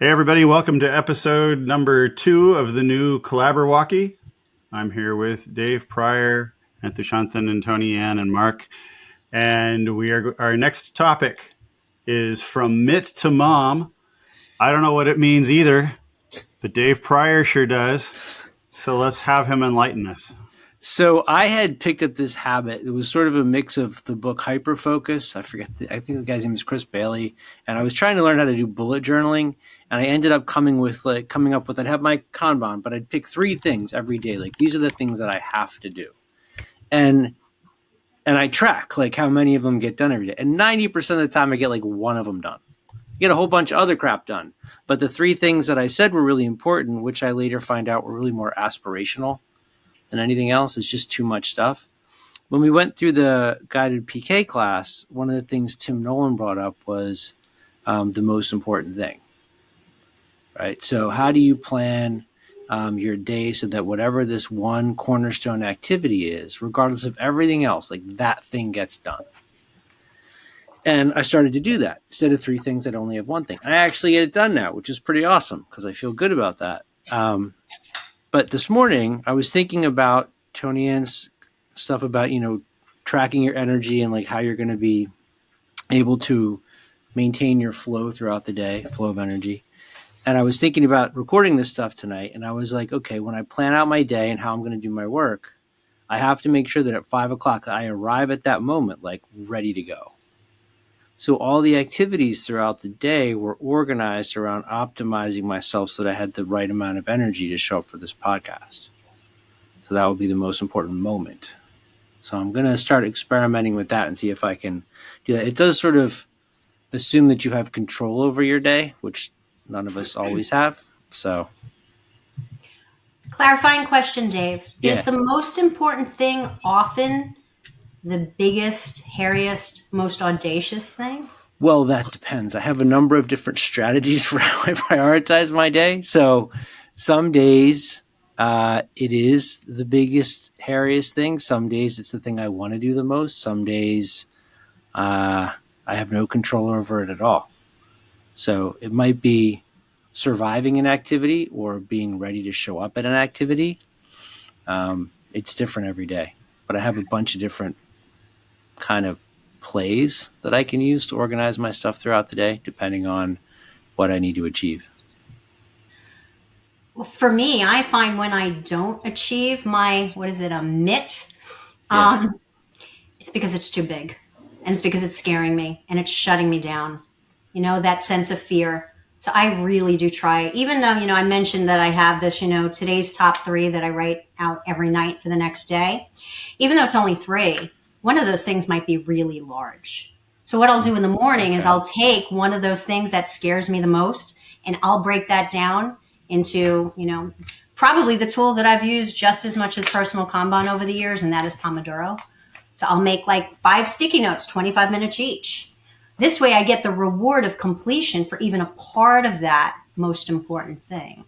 Hey everybody, welcome to episode number 2 of the new Collaborwocky. I'm here with Dave Pryor and Thushyanthan and Tonianne and Mark. And our next topic is From Mitt to Mom. I don't know what it means either, but Dave Pryor sure does. So let's have him enlighten us. So I had picked up this habit. It was sort of a mix of the book Hyperfocus. I think the guy's name is Chris Bailey. And I was trying to learn how to do bullet journaling. And I ended up coming up with, I'd have my Kanban, but I'd pick 3 things every day. Like, these are the things that I have to do. And I track like how many of them get done every day. And 90% of the time I get like one of them done. I get a whole bunch of other crap done. But the 3 things that I said were really important, which I later find out were really more aspirational than anything else. It's just too much stuff. When we went through the guided PK class, one of the things Tim Nolan brought up was the most important thing, right? So how do you plan your day so that whatever this one cornerstone activity is, regardless of everything else, like that thing gets done? And I started to do that. Instead of 3 things, I'd only have 1 thing. I actually get it done now, which is pretty awesome because I feel good about that. But this morning, I was thinking about Tonianne's stuff about, tracking your energy and like how you're going to be able to maintain your flow throughout the day, flow of energy. And I was thinking about recording this stuff tonight. And I was like, okay, when I plan out my day and how I'm going to do my work, I have to make sure that at 5 o'clock I arrive at that moment, like ready to go. So all the activities throughout the day were organized around optimizing myself so that I had the right amount of energy to show up for this podcast. So that would be the most important moment. So I'm going to start experimenting with that and see if I can do that. It does sort of assume that you have control over your day, which none of us always have. So, clarifying question, Dave. Yeah. Is the most important thing often the biggest, hairiest, most audacious thing? Well, that depends. I have a number of different strategies for how I prioritize my day. So some days it is the biggest, hairiest thing. Some days it's the thing I want to do the most. Some days I have no control over it at all. So it might be surviving an activity or being ready to show up at an activity. It's different every day. But I have a bunch of different kind of plays that I can use to organize my stuff throughout the day, depending on what I need to achieve. Well, for me, I find when I don't achieve my, a MIT, it's because it's too big, and it's because it's scaring me and it's shutting me down, that sense of fear. So I really do try, even though, I mentioned that I have this, today's top 3 that I write out every night for the next day, even though it's only 3, one of those things might be really large. So what I'll do in the morning is I'll take one of those things that scares me the most, and I'll break that down into, probably the tool that I've used just as much as personal Kanban over the years, and that is Pomodoro. So I'll make like 5 sticky notes, 25 minutes each. This way I get the reward of completion for even a part of that most important thing.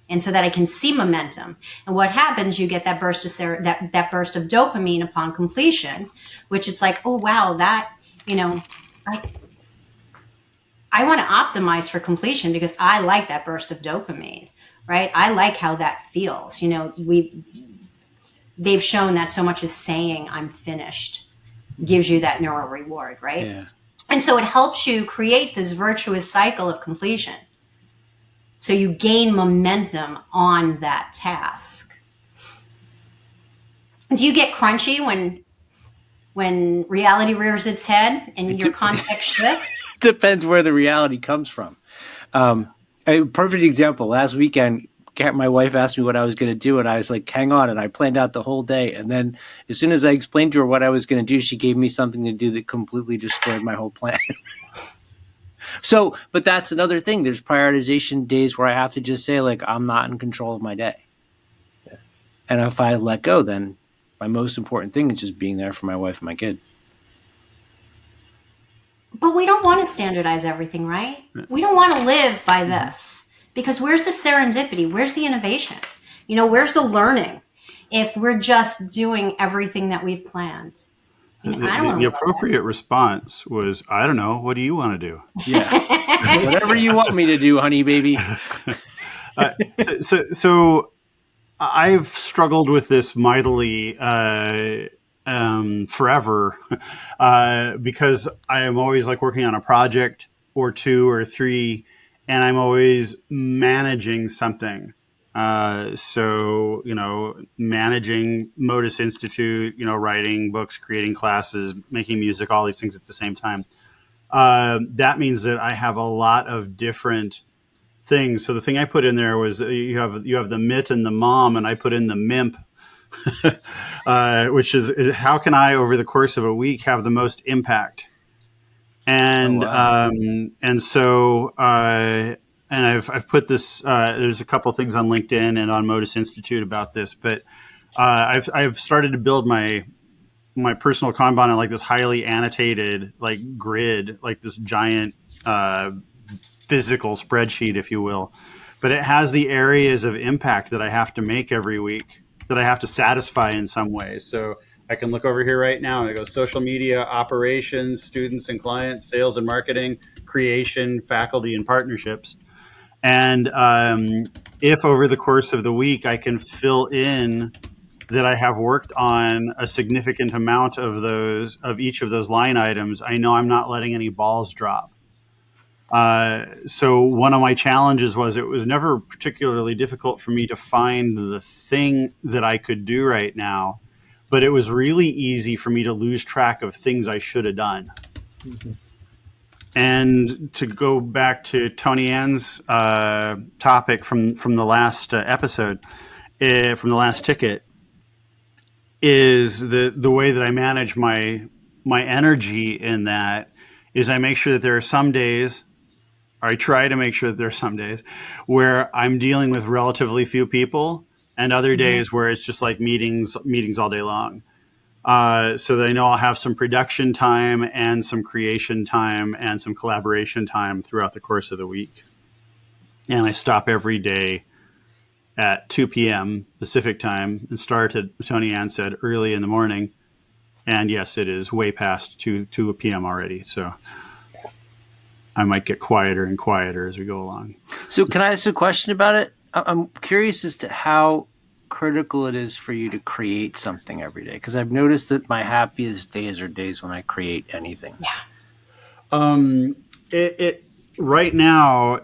And so that I can see momentum. And what happens, you get that burst of that burst of dopamine upon completion, which is like, oh wow, that, I want to optimize for completion because I like that burst of dopamine, right? I like how that feels. They've shown that so much as saying I'm finished gives you that neural reward, right? Yeah. And so it helps you create this virtuous cycle of completion. So you gain momentum on that task. Do you get crunchy when reality rears its head and your context shifts? Depends where the reality comes from. A perfect example, last weekend, my wife asked me what I was going to do, and I was like, hang on, and I planned out the whole day. And then as soon as I explained to her what I was going to do, she gave me something to do that completely destroyed my whole plan. So, but that's another thing. There's prioritization days where I have to just say, like, I'm not in control of my day. Yeah. And if I let go, then my most important thing is just being there for my wife and my kid. But we don't want to standardize everything, right? We don't want to live by this because where's the serendipity? Where's the innovation? Where's the learning if we're just doing everything that we've planned? And I don't want The to live appropriate response was, I don't know. What do you want to do? Yeah. Whatever you want me to do, honey baby. So I've struggled with this mightily forever because I am always like working on a project or two or three, and I'm always managing something. So, managing Modus Institute, writing books, creating classes, making music, all these things at the same time. That means that I have a lot of different things. So the thing I put in there was you have the mitt and the mom, and I put in the MIMP, which is how can I over the course of a week have the most impact? And Oh, wow. and so and I've put this. There's a couple things on LinkedIn and on Modus Institute about this, but I've started to build my personal Kanban on like this highly annotated like grid, like this giant physical spreadsheet, if you will. But it has the areas of impact that I have to make every week that I have to satisfy in some way. So I can look over here right now and it goes social media, operations, students and clients, sales and marketing, creation, faculty, and partnerships. And if over the course of the week I can fill in that I have worked on a significant amount of each of those line items, I know I'm not letting any balls drop. So one of my challenges was it was never particularly difficult for me to find the thing that I could do right now, but it was really easy for me to lose track of things I should have done. Mm-hmm. And to go back to Tonianne's topic from the last episode, from the last ticket, is the way that I manage my energy in that is I make sure that there are some days, or I try to make sure that there are some days where I'm dealing with relatively few people, and other days where it's just like meetings all day long. So that I know I'll have some production time and some creation time and some collaboration time throughout the course of the week. And I stop every day at 2 p.m. Pacific time and start at, Tonianne said, early in the morning. And yes, it is way past 2 p.m. already. So I might get quieter and quieter as we go along. So can I ask a question about it? I'm curious as to how critical it is for you to create something every day, because I've noticed that my happiest days are days when I create anything. Yeah. It right now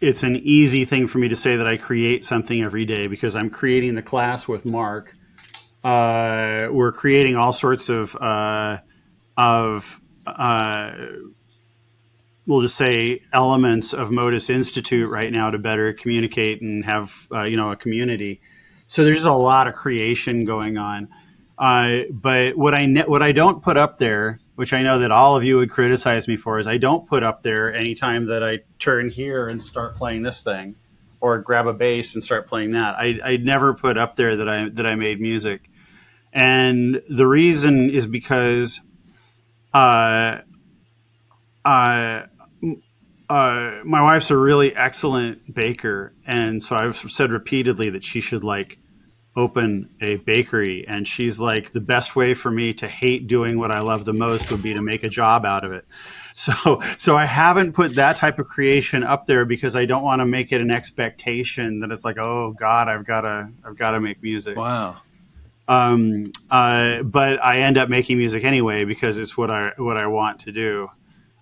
it's an easy thing for me to say that I create something every day because I'm creating the class with Mark. We're creating all sorts of we'll just say elements of Modus Institute right now to better communicate and have a community. So there's a lot of creation going on. But what I don't put up there, which I know that all of you would criticize me for, is I don't put up there anytime that I turn here and start playing this thing, or grab a bass and start playing that. I never put up there that I made music, and the reason is because my wife's a really excellent baker, and so I've said repeatedly that she should like open a bakery, and she's like, the best way for me to hate doing what I love the most would be to make a job out of it. So I haven't put that type of creation up there because I don't want to make it an expectation that it's like, oh God, I've got to make music. Wow. But I end up making music anyway because it's what I want to do.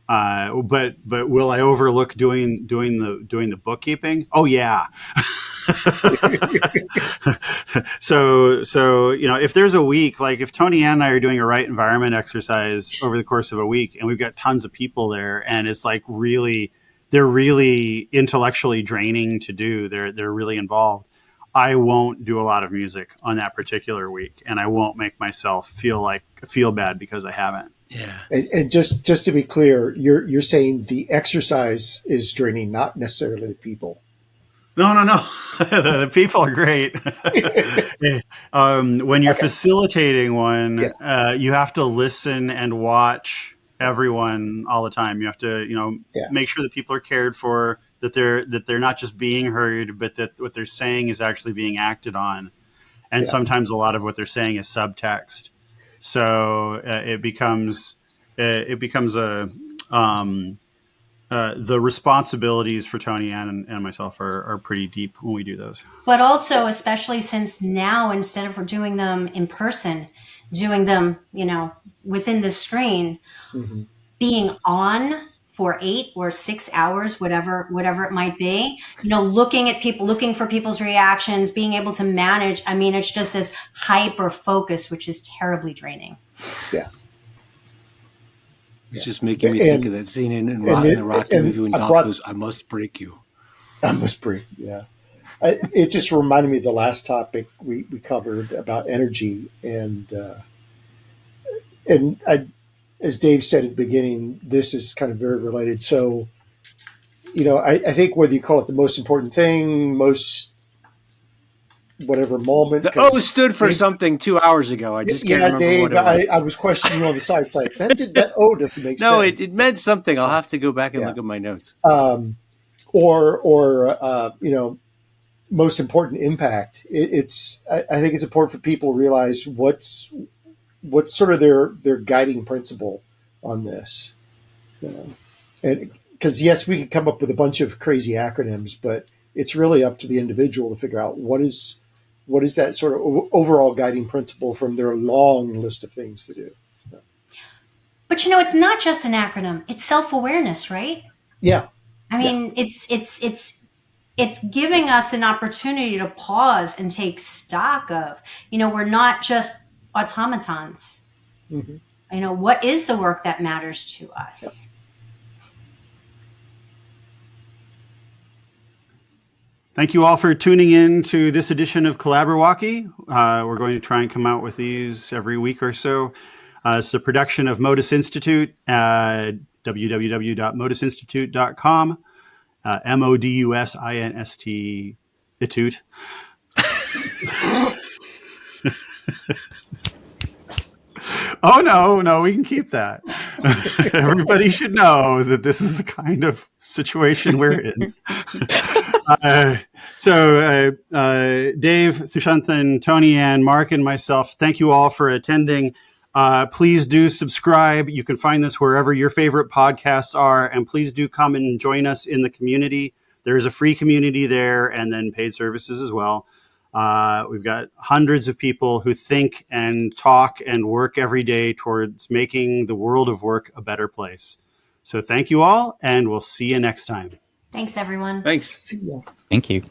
But will I overlook doing the bookkeeping? Oh yeah. So if there's a week, like if Tonianne and I are doing a right environment exercise over the course of a week, and we've got tons of people there, and it's like they're really intellectually draining to do. They're really involved. I won't do a lot of music on that particular week, and I won't make myself feel bad because I haven't. Yeah. And just to be clear, you're saying the exercise is draining, not necessarily the people. No. The people are great. When you're facilitating one, you have to listen and watch everyone all the time. You have to, make sure that people are cared for, that they're not just being heard, but that what they're saying is actually being acted on. And sometimes a lot of what they're saying is subtext. So it becomes a the responsibilities for Tonianne and myself are pretty deep when we do those. But also, especially since now, instead of doing them in person, doing them, within the screen, Mm-hmm. being on for 8 or 6 hours, whatever it might be, looking at people, looking for people's reactions, being able to manage. I mean, it's just this hyper focus, which is terribly draining. Yeah. It's just making me think of that scene in the Rocky movie when Dolph goes, "I must break you." I must break. Yeah. It just reminded me of the last topic we covered about energy, and as Dave said at the beginning, this is kind of very related. So, I think whether you call it the most important thing, most whatever moment. The O stood for something 2 hours ago. I just can't remember Dave, what it was. I was questioning you on the side. It's like, that O doesn't make No, sense. it meant something. I'll have to go back and look at my notes. Or most important impact. I think it's important for people to realize what's sort of their guiding principle on this. And because yes, we could come up with a bunch of crazy acronyms, but it's really up to the individual to figure out what is that sort of overall guiding principle from their long list of things to do. But it's not just an acronym; it's self-awareness, right? Yeah. I mean, it's giving us an opportunity to pause and take stock of, we're not just automatons. Mm-hmm. What is the work that matters to us? Yep. Thank you all for tuning in to this edition of Collaborwocky. We're going to try and come out with these every week or so. It's a production of Modus Institute at www.modusinstitute.com. MODUSINST Institute. Oh, no, we can keep that. Everybody should know that this is the kind of situation we're in. So Dave, Thushyanthan, Tonianne, Mark, and myself, thank you all for attending. Please do subscribe. You can find this wherever your favorite podcasts are, and please do come and join us in the community. There's a free community there, and then paid services as well. We've got hundreds of people who think and talk and work every day towards making the world of work a better place. So thank you all, and we'll see you next time. Thanks, everyone. Thanks. See ya. Thank you.